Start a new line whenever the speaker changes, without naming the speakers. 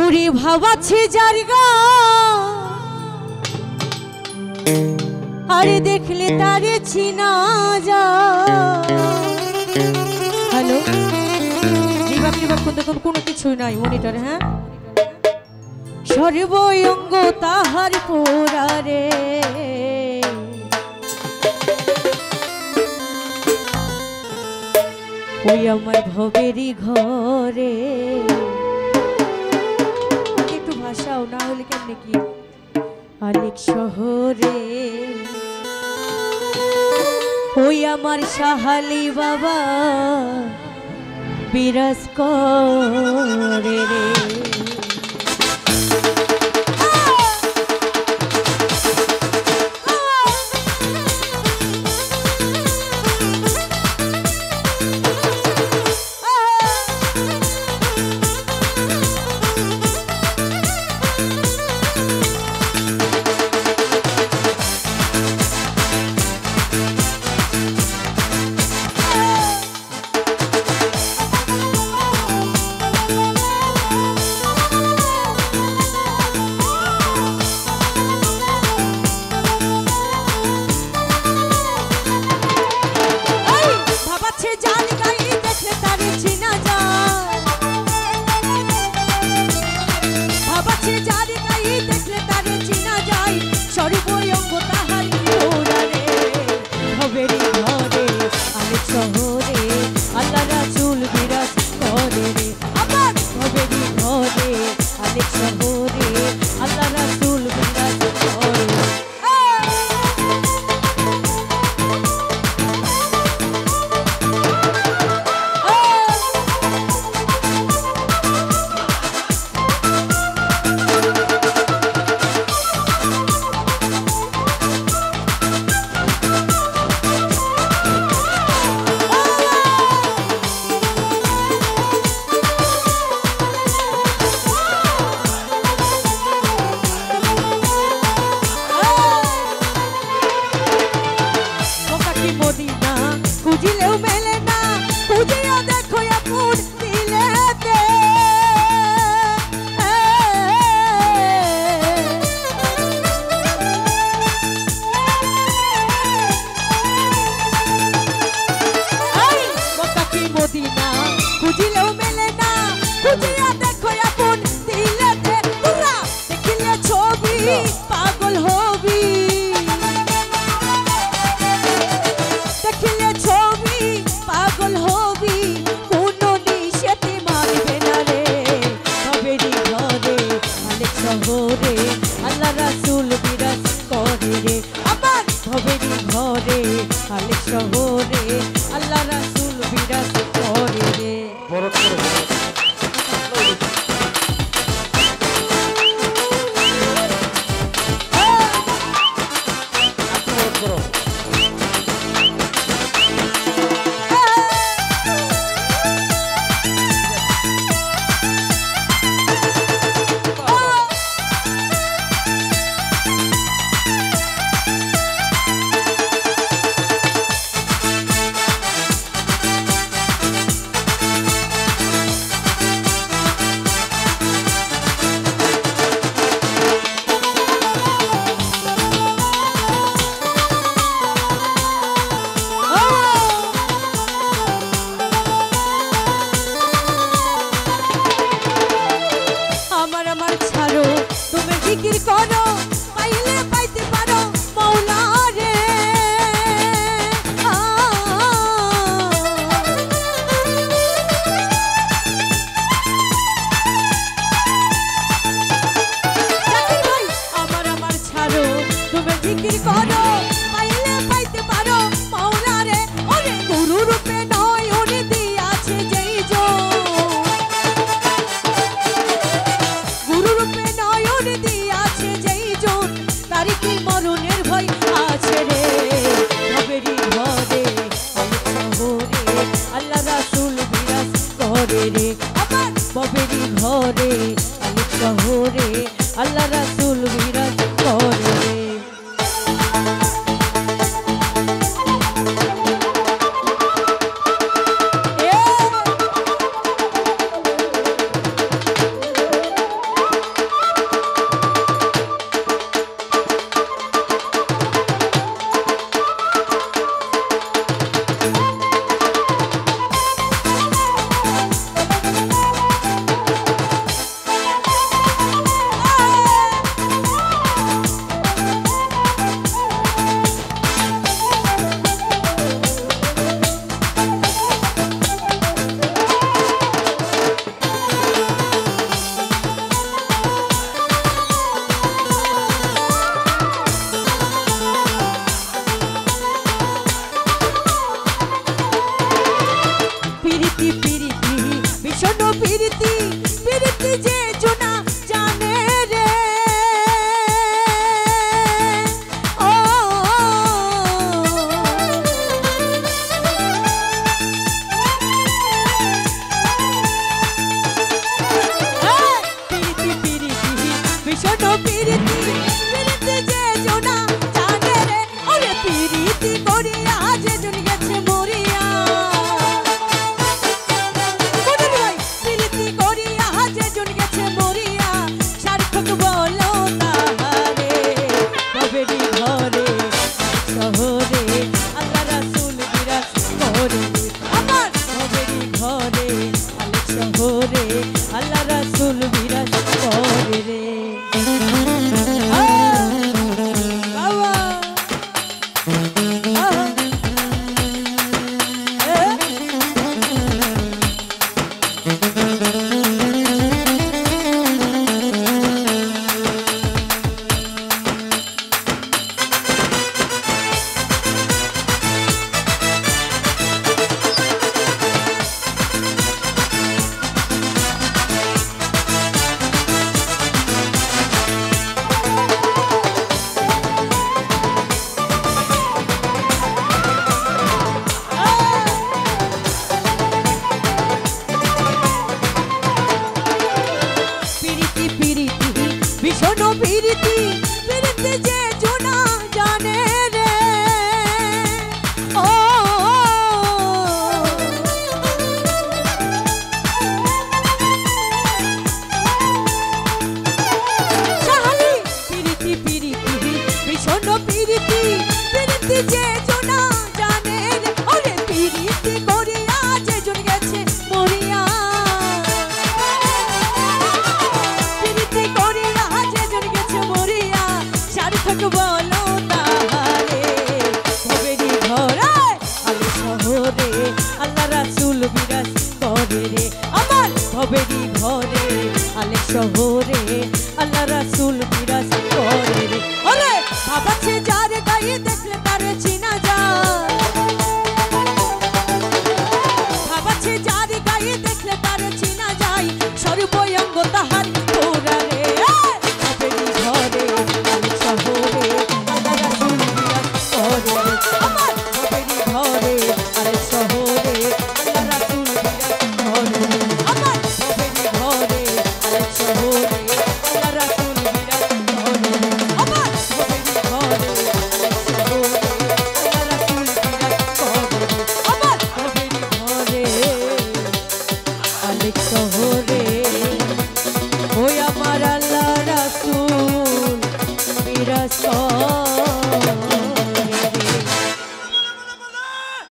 ওরে ভাবাছে জারগা আরে দেখলে তারে চিনা যা। হ্যালো রিভাব রিভাব দেখুন কোনো কিছুই নাই মনিটর। হ্যাঁ সর্বঙ্গ তাহার পোড়ারে ওই আমার ভবেরই ঘরে। একটু ভাষাও না হলে কেমনে কি আলেক শহরে ওই আমার সাহালি বাবা বিরাজ করে রে। পাগল হবি দেখলে ছবি পাগল হবি কোনো নিষেধ মানবে না রে। ভবেরই ঘরে আলেক শহরে আল্লাহ রাসূল বিরাজ করে রে। আমার ভবেরই ঘরে আলেক শহরে আল্লাহ রাসূল বিরাজ করে রে। জিকির করো পাইলে পাইতে পারো মওলা রে। আমার আমার ছাড়ো তুমি জিকির করো পাইলে পাইতে পারো মওলা রে। ওরে গুরু রূপে নয় ওরে দিয়াছে যেই জো গুরু রূপে নয় ওরে দিয়াছে যেই জন তারি কি মরণের ভয় আছে রে। ভবেরই ঘরে আলেক শহরে আল্লাহ রাসূল বিরাজ করে রে। আমার ভবেরই ঘরে আলেক শহরে আল্লাহ রাসূল বিরাজ করে রে। পিরিতি পিরিতি ভীষণ পিরিতি পিরিতি যে জোনা জানে রে ও পিরিতি পিরিতি ভীষণ পিরিতি পিরিতি যে জোনা জানে রে ওরে পিরিতি করিয়া যে জন গেছে মরিয়া আল্লাহ রাসূল বিরাজ করে রে ভীষণ পিরিতি পিরিতি যে জোনা জানে রে ও শাহালি পিরিতি পিরিতি ভীষণ পিরিতি পিরিতি যে জোনা জানে রে ওরে পিরিতি করিয়া যে জন গেছে মরিয়া বলো তাহারে ভবেরি ঘরে আলে শহরে আল্লাহ রাসূল বিরাজ করে রে আমার ভবেরি ঘরে আলে শহরে